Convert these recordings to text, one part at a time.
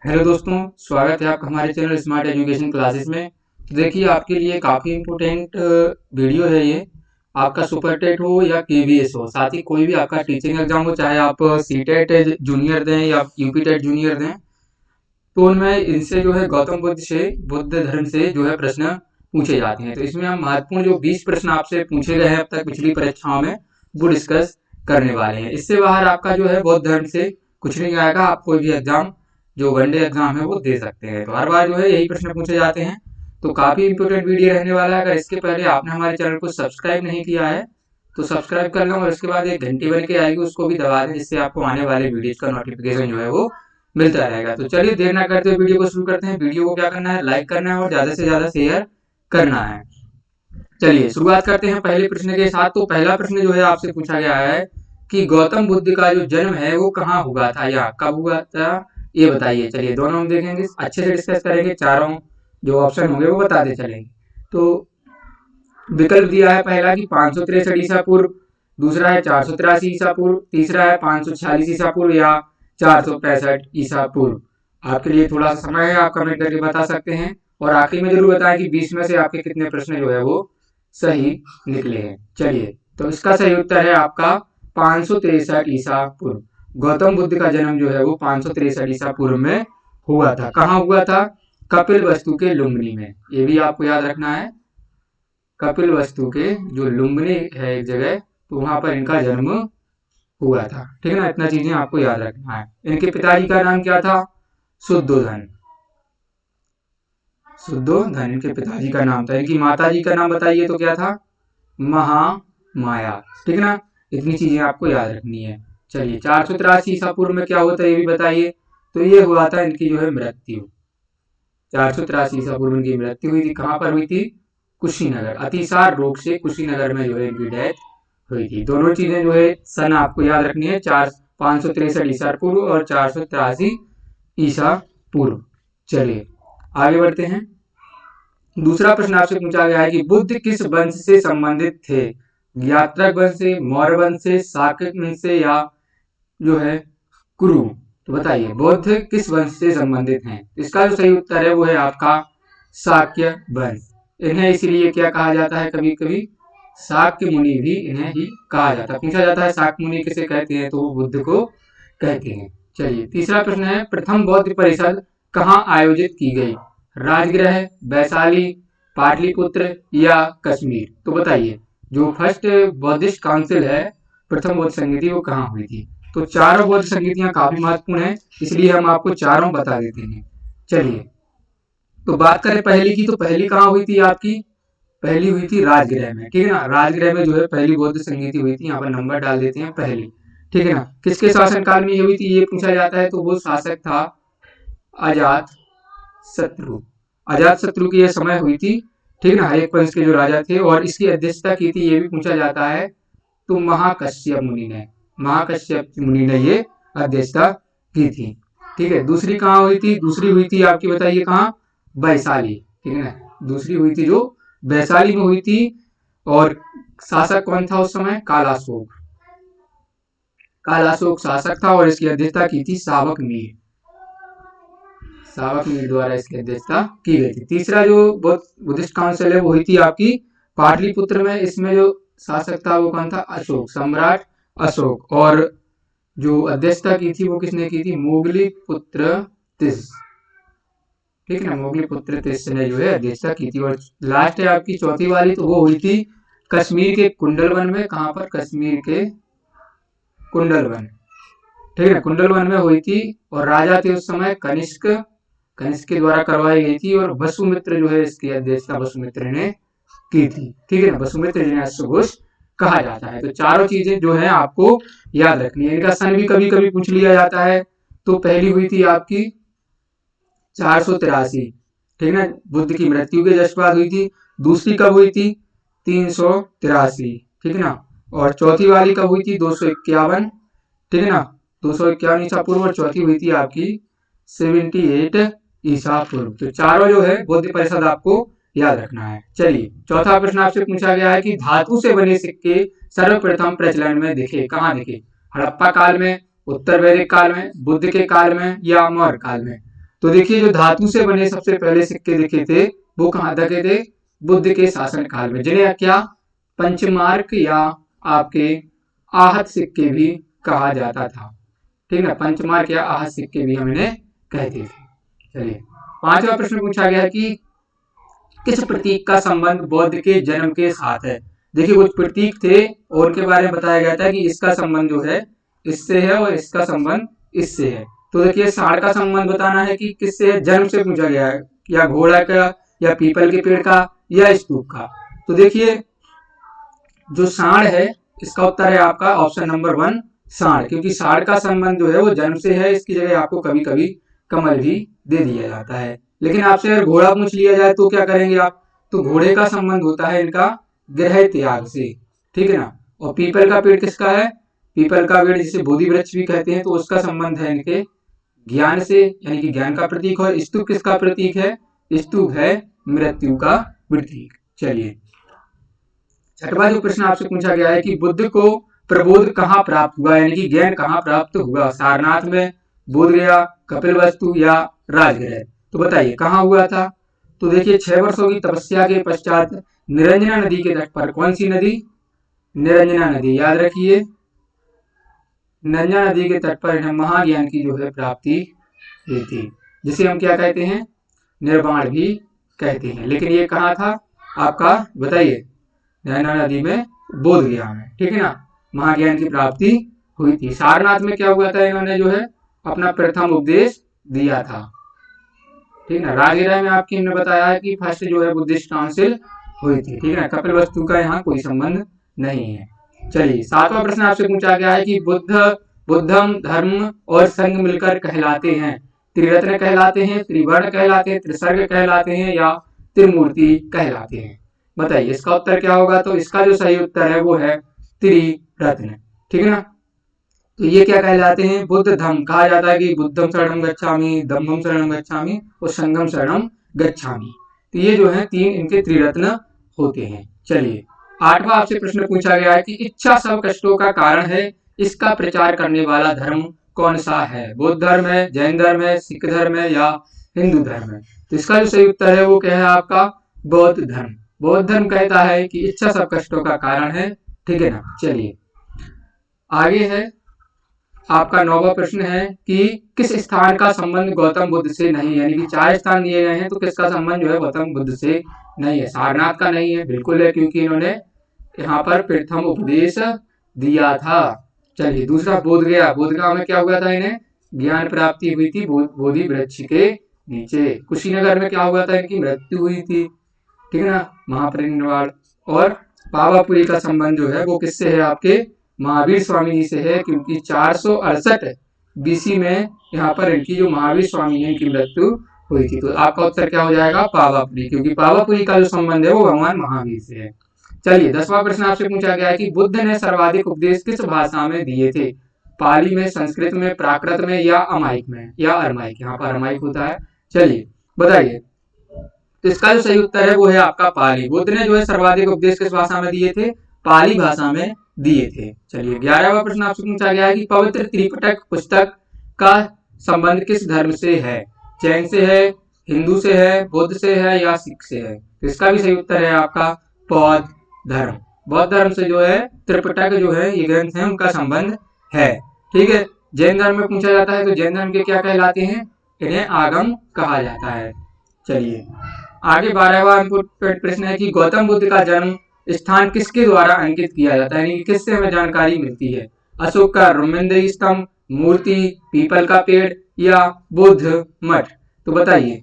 Hello दोस्तों, स्वागत है आपका हमारे चैनल स्मार्ट एजुकेशन क्लासेस में। तो देखिए, आपके लिए काफ़ी इम्पोर्टेंट वीडियो है ये। आपका सुपर टेट हो या केवीएस हो, साथ ही कोई भी आपका टीचिंग एग्जाम हो, चाहे आप सी टेट जूनियर दें या यूपी टेट जूनियर दें, तो उनमें इनसे जो है गौतम बुद्ध से, बुद्ध धर्म से जो है प्रश्न पूछे जाते हैं। तो इसमें हम महत्वपूर्ण जो 20 प्रश्न आपसे पूछे गए हैं अब तक पिछली परीक्षाओं में, वो डिस्कस करने वाले हैं। इससे बाहर आपका जो है बौद्ध धर्म से कुछ नहीं आएगा। आप कोई भी एग्जाम, जो वनडे एग्जाम है, वो दे सकते हैं। तो हर बार जो है यही प्रश्न पूछे जाते हैं। तो काफी इंपोर्टेंट वीडियो रहने वाला है। अगर इसके पहले आपने हमारे चैनल को सब्सक्राइब नहीं किया है तो सब्सक्राइब कर लो, और उसके बाद एक घंटी बन के आएगी, उसको भी दबा दें, जिससे आपको आने वाले वीडियोज का नोटिफिकेशन जो है वो मिलता रहेगा। तो चलिए देर ना करते हुए वीडियो को शुरू करते हैं। वीडियो को क्या करना है, लाइक करना है और ज्यादा से ज्यादा शेयर करना है। चलिए शुरुआत करते हैं पहले प्रश्न के साथ। तो पहला प्रश्न जो है आपसे पूछा गया है कि गौतम बुद्ध का जो जन्म है वो कहाँ हुआ था या कब हुआ था, ये बताइए। चलिए दोनों हम देखेंगे, अच्छे से डिस्कस करेंगे, चारों जो ऑप्शन होंगे वो बताते चलेंगे। तो विकल्प दिया है पहला कि 563 ईसा पूर्व, दूसरा है 483 ईसा पूर्व, तीसरा है 546 ईसा पूर्व या 465 ईसा पूर्व। आपके लिए थोड़ा सा समय है, आप कमेंट करके बता सकते हैं। और आखिरी में जरूर बताएं कि 20 में से आपके कितने प्रश्न जो है वो सही निकले हैं। चलिए, तो इसका सही उत्तर है आपका 563 ईसा पूर्व। गौतम बुद्ध का जन्म जो है वो 563 ईसा पूर्व में हुआ था। कहाँ हुआ था? कपिल वस्तु के लुम्बिनी में। ये भी आपको याद रखना है। कपिल वस्तु के जो लुम्बिनी है एक जगह, तो वहां पर इनका जन्म हुआ था। ठीक है ना, इतना चीजें आपको याद रखना है। इनके पिताजी का नाम क्या था? शुद्धोधन। शुद्धोधन इनके पिताजी का नाम था। इनकी माता जी का नाम बताइए तो क्या था? महामाया। ठीक है ना, इतनी चीजें आपको याद रखनी है। चलिए, 483 ईसा पूर्व में क्या होता है ये भी बताइए। तो ये हुआ था इनकी जो है मृत्यु। 483 ईसा पूर्व इनकी मृत्यु हुई थी। कहाँ पर हुई थी? कुशीनगर। अतिसार रोग से कुशीनगर में जो है इनकी डेथ हुई थी। दोनों चीजें जो है सन आपको याद रखनी है, 563 ईसा पूर्व और 483 ईसा पूर्व। चलिए आगे बढ़ते हैं। दूसरा प्रश्न आपसे पूछा गया है कि बुद्ध किस वंश से संबंधित थे? यात्रक वंश से, मौर्य वंश से, शाक्य वंश से या जो है कुरु। तो बताइए बुद्ध किस वंश से संबंधित हैं? इसका जो सही उत्तर है वो है आपका शाक्य वंश। इन्हें इसीलिए क्या कहा जाता है, कभी कभी शाक्य मुनि भी इन्हें ही कहा जाता है। पूछा जाता है शाक्य मुनि किसे कहते हैं, तो वो बुद्ध को कहते हैं। चलिए तीसरा प्रश्न है, प्रथम बौद्ध परिषद कहाँ आयोजित की गई? राजगृह, वैशाली, पाटलिपुत्र या कश्मीर। तो बताइए जो फर्स्ट बौद्धिस्ट काउंसिल है, प्रथम बौद्ध संगीति, वो कहाँ हुई थी? तो चारों बौद्ध संगीतियां काफी महत्वपूर्ण है, इसलिए हम आपको चारों बता देते हैं। चलिए, तो बात करें पहली की, तो पहली कहाँ हुई थी आपकी? पहली हुई थी राजगृह में। ठीक है ना, राजगृह में जो है पहली बौद्ध संगीति हुई थी। यहाँ पर नंबर डाल देते हैं पहली। ठीक है ना, किसके शासनकाल में ये हुई थी ये पूछा जाता है, तो वो शासक था अजात शत्रु। अजात शत्रु की यह समय हुई थी। ठीक है ना, हरेक वंश के जो राजा थे, और इसकी अध्यक्षता की थी, ये भी पूछा जाता है, तो महाकश्यप मुनि ने। महाकश्यप मुनि ने ये अध्यक्षता की थी। ठीक है, दूसरी कहाँ हुई थी? दूसरी हुई थी आपकी, बताइए कहाँ? वैशाली। ठीक है ना, दूसरी हुई थी जो वैशाली में हुई थी। और शासक कौन था उस समय? कालाशोक। कालाशोक शासक था और इसकी अध्यक्षता की थी शावक मीर। शावक मीर द्वारा इसकी अध्यक्षता की गई थी। तीसरा जो बुद्धिस्ट काउंसिल है वो हुई थी आपकी पाटलिपुत्र में। इसमें जो शासक था वो कौन था? अशोक, सम्राट अशोक। और जो अध्यक्षता की थी वो किसने की थी? मोगली पुत्र तिस। ठीक है ना, मोगली पुत्र तिस ने जो है अध्यक्षता की थी। और लास्ट है आपकी चौथी वाली, तो वो हुई थी कश्मीर के कुंडलवन में। कहां पर? कश्मीर के कुंडलवन। ठीक है ना, कुंडलवन में हुई थी। और राजा थे उस समय कनिष्क। कनिष्क के द्वारा करवाई गई थी। और वसुमित्र जो है इसकी अध्यक्षता वसुमित्र ने की थी। ठीक है ना, वसुमित्र जिन्हें अश्वघोष कहा जाता है। तो चारों चीजें जो है आपको याद रखनी है। इनका सन भी कभी कभी पूछ लिया जाता है। तो पहली हुई थी आपकी 483। ठीक है ना, बुद्ध की मृत्यु के जस्ट बाद हुई थी। दूसरी कब हुई थी? 383। ठीक है ना, और चौथी वाली कब हुई थी? 251। ठीक है ना, 251 ईसा पूर्व। और चौथी हुई थी आपकी 78 ईसा पूर्व। तो चारों जो है बौद्ध परिषद आपको याद रखना है। चलिए चौथा प्रश्न आपसे पूछा गया है कि धातु से बने सिक्के सर्वप्रथम प्रचलन में दिखे। कहाँ दिखे? हड़प्पा काल में, उत्तर वैदिक काल में, बुद्ध के काल में या मौर्य काल में। तो देखिए जो धातु से बने सबसे पहले सिक्के देखे थे वो कहाँ देखे थे? बुद्ध के शासन काल में, जिन्हें क्या पंचमार्क या आपके आहत सिक्के भी कहा जाता था। ठीक है, पंचमार्क या आहत सिक्के भी हम इन्हें कहते थे। चलिए, पांचवा प्रश्न पूछा गया है कि किस प्रतीक का संबंध बुद्ध के जन्म के साथ है? देखिए कुछ प्रतीक थे और उनके बारे में बताया गया था कि इसका संबंध जो है इससे है और इसका संबंध इससे है। तो देखिए सांड का संबंध बताना है कि किससे है, जन्म से पूछा गया है, या घोड़ा का, या पीपल के पेड़ का, या स्तूप का। तो देखिए जो सांड है इसका उत्तर है आपका ऑप्शन नंबर 1 सांड, क्योंकि सांड का संबंध जो है वो जन्म से है। इसकी जगह आपको कभी कभी कमल भी दे दिया जाता है। लेकिन आपसे अगर घोड़ा पूछ लिया जाए तो क्या करेंगे आप? तो घोड़े का संबंध होता है इनका गृह त्याग से, ठीक है ना। और पीपल का पेड़ किसका है? पीपल का पेड़ जिसे बोधि वृक्ष भी कहते हैं, तो उसका संबंध है इनके ज्ञान से, यानी कि ज्ञान का प्रतीक। और स्तूप किसका प्रतीक है? स्तूप है मृत्यु का प्रतीक। चलिए, छठवां जो प्रश्न आपसे पूछा गया है कि बुद्ध को प्रबोध कहाँ प्राप्त हुआ, यानी कि ज्ञान कहाँ प्राप्त हुआ? सारनाथ में, बोधगया, कपिलवस्तु या राजगृह? तो बताइए कहाँ हुआ था? तो देखिए 6 वर्षों की तपस्या के पश्चात निरंजना नदी के तट पर, कौन सी नदी? निरंजना नदी, याद रखिए, निरंजना नदी के तट पर इन्हें महाज्ञान की जो है प्राप्ति हुई थी, जिसे हम क्या कहते हैं? निर्वाण भी कहते हैं। लेकिन ये कहाँ था आपका? बताइए, नैना नदी में, बोधगया में, ठीक है ना, महाज्ञान की प्राप्ति हुई थी। सारनाथ में क्या हुआ था? इन्होंने जो है अपना प्रथम उपदेश दिया था, ठीक है ना। राजगृह में आपकी हमने बताया है कि फर्स्ट जो है बुद्धिस्ट काउंसिल हुई थी, ठीक है ना। कपिलवस्तु का यहाँ कोई संबंध नहीं है। चलिए, सातवां प्रश्न आपसे पूछा गया है कि बुद्धम धर्म और संघ मिलकर कहलाते हैं त्रिरत्न कहलाते हैं, त्रिवर्ण कहलाते हैं, त्रिसर्ग कहलाते हैं, या त्रिमूर्ति कहलाते हैं? बताइए इसका उत्तर क्या होगा? तो इसका जो सही उत्तर है वो है त्रिरत्न, ठीक है ना। तो ये क्या कहलाते हैं? बुद्ध धम्म, कहा जाता है कि बुद्धम शरणम गच्छामि, धम्मम शरणम गच्छामि और संघम शरणम गच्छामि। तो ये जो है 3 इनके त्रिरत्न होते हैं। चलिए, आठवां आपसे प्रश्न पूछा गया है कि इच्छा सब कष्टों का कारण है, इसका प्रचार करने वाला धर्म कौन सा है? बौद्ध धर्म है, जैन धर्म है, सिख धर्म है, या हिंदू धर्म है? तो इसका जो सही उत्तर है वो क्या है आपका? बौद्ध धर्म। बौद्ध धर्म कहता है कि इच्छा सब कष्टों का कारण है, ठीक है ना। चलिए, आगे है आपका 9वां प्रश्न है कि किस स्थान का संबंध गौतम बुद्ध से नहीं, यानी कि 4 स्थान दिए गए हैं, तो किसका संबंध जो है गौतम बुद्ध से नहीं है? सारनाथ का नहीं है, बिल्कुल है, क्योंकि इन्होंने यहाँ पर प्रथम उपदेश दिया था। चलिए, दूसरा बोधगया। बोधगया में क्या हुआ था? इन्हें ज्ञान प्राप्ति हुई थी बोधि वृक्ष के नीचे। कुशीनगर में क्या हुआ था? इनकी मृत्यु हुई थी, ठीक है ना, महापरिनिर्वाण। और पावापुरी का संबंध जो है वो किससे है? आपके महावीर स्वामी जी से है, क्योंकि 468 बीसी में यहाँ पर इनकी जो महावीर स्वामी है इनकी मृत्यु हुई थी। तो आपका उत्तर क्या हो जाएगा? पावापुरी, क्योंकि पावापुरी का जो संबंध है वो भगवान महावीर से है। चलिए, 10वां प्रश्न आपसे पूछा गया है कि बुद्ध ने सर्वाधिक उपदेश किस भाषा में दिए थे? पाली में, संस्कृत में, प्राकृत में, या अमायिक में, या अरमाइक? यहाँ पर अरमाइक होता है। चलिए, बताइए, तो इसका जो सही उत्तर है वो है आपका पाली। बुद्ध ने जो है सर्वाधिक उपदेश किस भाषा में दिए थे? पाली भाषा में दिए थे। चलिए, 11वां प्रश्न आपसे पूछा गया है कि पवित्र त्रिपिटक पुस्तक का संबंध किस धर्म से है? जैन से है, हिंदू से है, बौद्ध से है, या सिख से है? तो इसका भी सही उत्तर है आपका बौद्ध धर्म। बौद्ध धर्म से जो है त्रिपिटक जो है ये ग्रंथ है उनका संबंध है, ठीक है। जैन धर्म में पूछा जाता है तो जैन धर्म के क्या कहलाते हैं? इन्हें आगम कहा जाता है। चलिए, आगे 12वां इम्पोर्टेंट प्रश्न है कि गौतम बुद्ध का जन्म स्थान किसके द्वारा अंकित किया जाता है, यानी किससे हमें जानकारी मिलती है? अशोक का रुमेंद्र स्तंभ, मूर्ति, पीपल का पेड़, या बुद्ध मठ? तो बताइए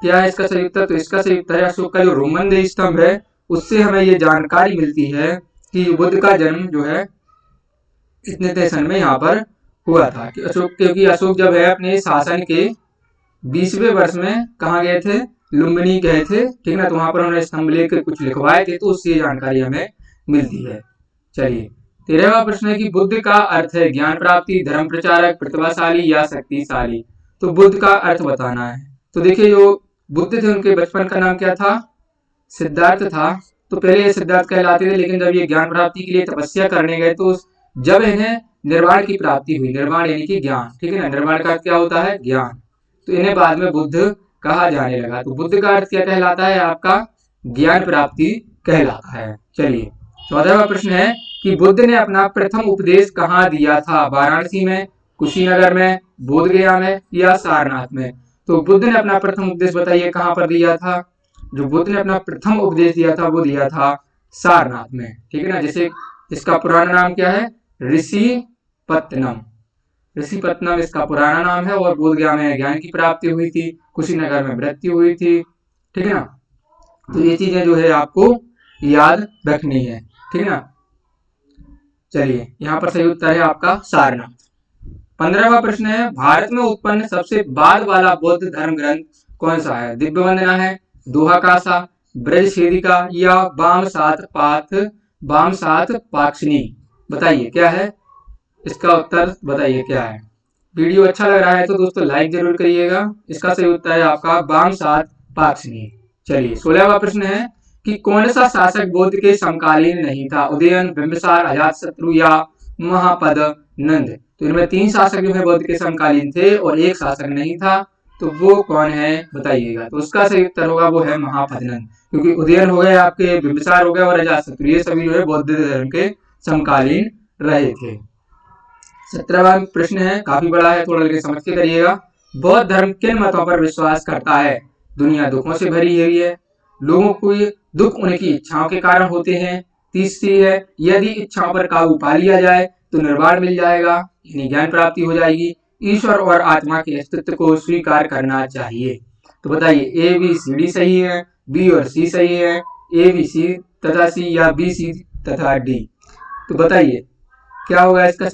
क्या है इसका सही उत्तर? तो इसका सही उत्तर है अशोक का जो रुमेंद्र स्तंभ है, उससे हमें ये जानकारी मिलती है कि बुद्ध का जन्म जो है इतने सन में यहाँ पर हुआ था। कि अशोक, क्योंकि अशोक जब है अपने शासन के 20वें वर्ष में कहाँ गए थे? लुम्बिनी गए थे, ठीक ना। तो वहां पर उन्होंने स्तंभ लेकर कुछ लिखवाए थे, तो उससे जानकारी हमें मिलती है। चलिए, 13वां प्रश्न है कि बुद्ध का अर्थ है ज्ञान प्राप्ति, धर्म प्रचारक, प्रतिभाशाली, या शक्तिशाली? तो बुद्ध का अर्थ बताना है। तो देखिए, जो बुद्ध थे उनके बचपन का नाम क्या था? सिद्धार्थ था। तो पहले ये सिद्धार्थ कहलाते थे, लेकिन जब ये ज्ञान प्राप्ति के लिए तपस्या करने गए तो जब इन्हें निर्वाण की प्राप्ति हुई, निर्वाण यानी कि ज्ञान, ठीक है ना, निर्वाण का क्या होता है? ज्ञान। तो इन्हें बाद में बुद्ध कहा जाने लगा। तो बुद्ध का अर्थ क्या कहलाता है आपका? ज्ञान प्राप्ति कहलाता है। चलिए 14वां प्रश्न है कि बुद्ध ने अपना प्रथम उपदेश कहाँ दिया था? वाराणसी में, कुशीनगर में, बोधगया में या सारनाथ में? तो बुद्ध ने अपना प्रथम उपदेश बताइए कहाँ पर दिया था? जो बुद्ध ने अपना प्रथम उपदेश दिया था वो दिया था सारनाथ में। ठीक है ना, जैसे इसका पुराना नाम क्या है? ऋषिपत्तनम। ऋषिपत्तनम इसका पुराना नाम है और बोधगया में ज्ञान की प्राप्ति हुई थी, कुशीनगर में मृत्यु हुई थी। ठीक है ना, तो ये चीजें जो है आपको याद रखनी है। ठीक है ना, चलिए यहाँ पर सही उत्तर है आपका सारनाथ। 15वां प्रश्न है भारत में उत्पन्न सबसे बाद वाला बौद्ध धर्म ग्रंथ कौन सा है? दिव्य वंदना है, दोहा कासा, ब्रजछेदिका या वाम सात पाक्षिणी? बताइए क्या है इसका उत्तर, बताइए क्या है। वीडियो अच्छा लग रहा है तो दोस्तों लाइक जरूर करिएगा। इसका सही उत्तर है आपका वाम सात पाक्षिणी। चलिए 16वां प्रश्न है कि कौन सा शासक बौद्ध के समकालीन नहीं था? उदयन, बिंबिसार, अजातशत्रु या महापद नंद? तो इनमें 3 शासक जो है बौद्ध के समकालीन थे और एक शासक नहीं था, तो वो कौन है बताइएगा। तो उसका सही उत्तर होगा वो है महापद नंद, क्योंकि उदयन हो गए आपके, बिंबिसार हो गए और अजातशत्रु, ये सभी जो है बौद्ध धर्म के समकालीन रहे थे। 17वां प्रश्न है, काफी बड़ा है, थोड़ा लेके समझ के करिएगा। बौद्ध धर्म किन मतों पर विश्वास करता है? दुनिया दुखों से भरी हुई है, लोगों को दुख उनकी इच्छाओं के कारण होते हैं, तीसरी है यदि इच्छाओं पर काबू पा लिया जाए तो निर्वाण मिल जाएगा, यानी ज्ञान प्राप्ति हो जाएगी, ईश्वर और आत्मा के अस्तित्व को स्वीकार करना चाहिए। तो बताइए ए बी सी डी सही है, बी और सी सही है, ए बी सी तथा सी या बी सी तथा डी? तो बताइए क्या होगा इसका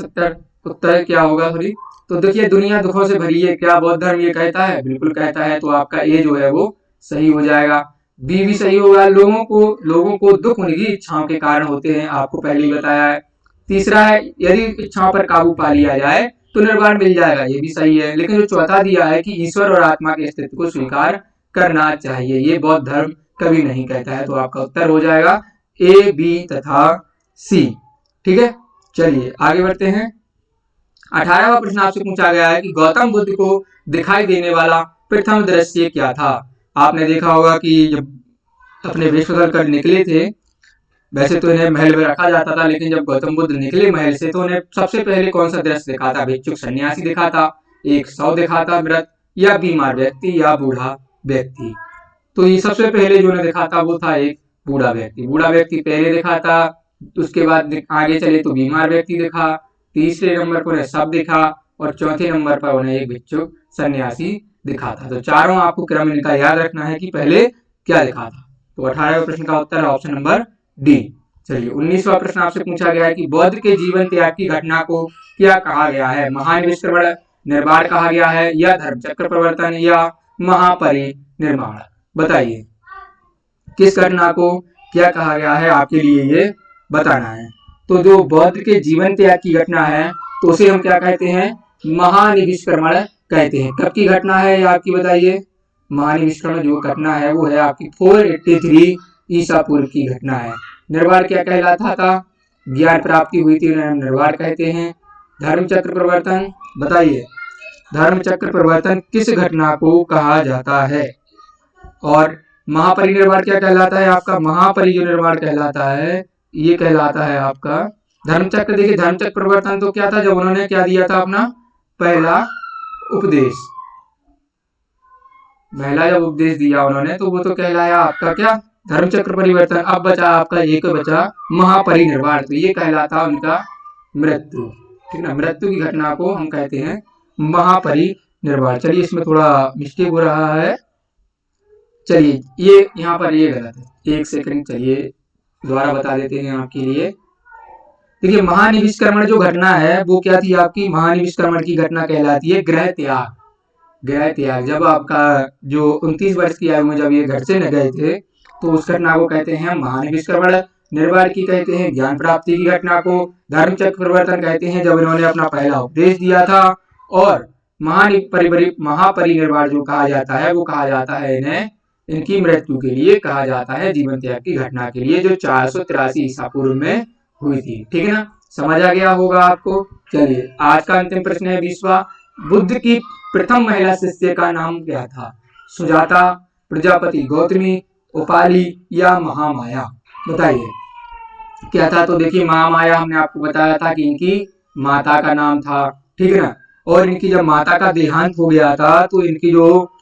उत्तर क्या होगा? सॉरी, तो देखिए दुनिया दुखों से भरी है, क्या बौद्ध धर्म ये कहता है? बिल्कुल कहता है, तो आपका ए जो है वो सही हो जाएगा। बी भी सही होगा, लोगों को दुख उनकी इच्छाओं के कारण होते हैं, आपको पहले ही बताया है। तीसरा है यदि इच्छाओं पर काबू पा लिया जाए तो निर्वाण मिल जाएगा, ये भी सही है। लेकिन जो चौथा दिया है कि ईश्वर और आत्मा के अस्तित्व को स्वीकार करना चाहिए, ये बौद्ध धर्म कभी नहीं कहता है, तो आपका उत्तर हो जाएगा ए, बी तथा सी। ठीक है, चलिए आगे बढ़ते हैं। 18वां प्रश्न आपसे पूछा गया है कि गौतम बुद्ध को दिखाई देने वाला प्रथम दृश्य क्या था? आपने देखा होगा कि जब अपने वेश बदल कर निकले थे, वैसे तो इन्हें महल में रखा जाता था, लेकिन जब गौतम बुद्ध निकले महल से तो उन्हें सबसे पहले कौन सा दृश्य दिखा था? भिक्षुक सन्यासी दिखा था, एक शव दिखा था मृत, या बीमार व्यक्ति या बूढ़ा व्यक्ति? तो ये सबसे पहले जो उन्हें दिखा था वो था एक बूढ़ा व्यक्ति। बूढ़ा व्यक्ति पहले दिखा था, उसके बाद आगे चले तो बीमार व्यक्ति दिखा, तीसरे नंबर पर उन्हें शव दिखा और चौथे नंबर पर उन्हें एक भिक्षुक सन्यासी दिखा था। तो चारों आपको क्रम इनका याद रखना है कि पहले क्या दिखा था। तो 18वें प्रश्न का उत्तर है ऑप्शन नंबर डी। चलिए 19वां प्रश्न आपसे पूछा गया है कि बौद्ध के जीवन त्याग की घटना को क्या कहा गया है? महानिष्कर्मण निर्वाण कहा गया है, या धर्मचक्र प्रवर्तन, या महापरिनिर्वाण? बताइए किस घटना को क्या कहा गया है, आपके लिए ये बताना है। तो जो बौद्ध के जीवन त्याग की घटना है तो उसे हम क्या कहते हैं? महानिष्कर्मण कहते हैं। कब की घटना है ये आपकी बताइए? महानिष्कर्मण जो घटना है वो है आपकी 483 ईसा पूर्व की घटना है। निर्वाण क्या कहलाता था? ज्ञान प्राप्ति हुई थी, निर्वाण कहते हैं। धर्मचक्र प्रवर्तन, बताइए धर्मचक्र प्रवर्तन किस घटना को कहा जाता है? और महापरिनिर्वाण क्या कहलाता है आपका? महापरिनिर्वाण कहलाता है, ये कहलाता है आपका धर्मचक्र। देखिए धर्मचक्र प्रवर्तन तो क्या था? जब उन्होंने क्या दिया था? अपना पहला उपदेश, पहला जब उपदेश दिया उन्होंने तो वो तो कहलाया आपका क्या? धर्मचक्र परिवर्तन। अब बचा आपका एक बचा महापरिनिर्वाण, तो ये कहलाता उनका मृत्यु। ठीक ना, मृत्यु की घटना को हम कहते हैं महापरिनिर्वाण। चलिए इसमें थोड़ा मिस्टेक हो रहा है, चलिए ये यहाँ पर ये गलत है, एक सेकंड, चलिए दोबारा बता देते हैं आपके लिए। देखिए महानिष्कर्मण जो घटना है वो क्या थी आपकी? महानिष्कर्मण की घटना कहलाती है गृह त्याग। गृह त्याग, जब आपका जो 29 वर्ष की आयु में जब ये घर से न गए थे तो उस घटना को कहते हैं महानिष्कर्मण। निर्वाण की कहते हैं ज्ञान प्राप्ति की घटना को। धर्मचक्र परिवर्तन कहते हैं जब इन्होंने अपना पहला उपदेश दिया था। और महापरिनिर्वाण जो कहा जाता है वो कहा जाता है इन्हें इनकी मृत्यु के लिए कहा जाता है, जीवन त्याग की घटना के लिए, जो 483 ईसा पूर्व में हुई थी। ठीक है ना, समझ आ गया होगा आपको। चलिए आज का अंतिम प्रश्न है 20वां बुद्ध की प्रथम महिला शिष्य का नाम क्या था? सुजाता, प्रजापति गौतमी, उपाली या महामाया? बताइए क्या था। तो देखिए महामाया हमने आपको बताया था कि इनकी माता का नाम था, ठीक है ना। और इनकी जब माता का देहांत हो गया था तो इनकी जो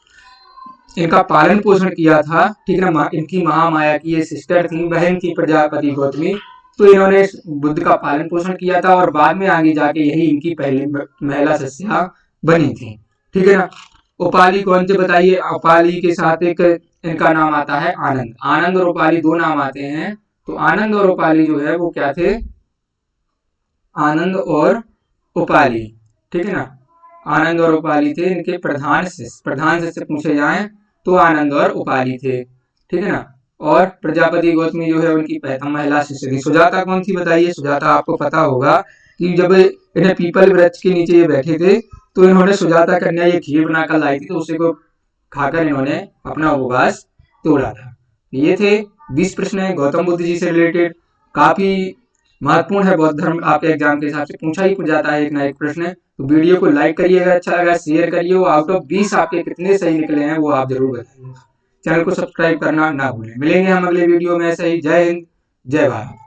इनका पालन पोषण किया था, ठीक है ना, इनकी महामाया की ये सिस्टर थी, बहन थी प्रजापति गौतमी, तो इन्होंने बुद्ध का पालन पोषण किया था और बाद में आगे जाके यही इनकी पहली महिला शिष्या बनी थी, ठीक है ना। उपाली कौन से बताइए। उपाली के साथ एक इनका नाम आता है आनंद। आनंद और उपाली दो नाम आते हैं, तो आनंद और उपाली जो है वो क्या थे? आनंद और उपाली, ठीक है ना। आनंद और उपाली थे इनके प्रधान शिष्य पूछे जाएं तो आनंद और उपाली थे, ठीक है ना। और प्रजापति गौतमी जो है उनकी प्रथम महिला शिष्य थी। सुजाता कौन थी बताइए। सुजाता आपको पता होगा कि जब इन्हें पीपल वृक्ष के नीचे ये बैठे थे तो इन्होंने सुजाता कन्या ये खीर बनाकर लाई थी, तो उसे को खाकर इन्होंने अपना उपवास तोड़ा था। ये थे 20 प्रश्न गौतम बुद्ध जी से रिलेटेड, काफी महत्वपूर्ण है। बौद्ध धर्म आपके एग्जाम के हिसाब से पूछा ही जाता है एक ना एक प्रश्न। तो वीडियो को लाइक करिएगा, अच्छा लगा शेयर करिए। वो आउट ऑफ 20 आपके कितने सही निकले हैं वो आप जरूर बताइएगा। चैनल को सब्सक्राइब करना ना भूलें। मिलेंगे हम अगले वीडियो में ऐसे ही। जय हिंद, जय भारत।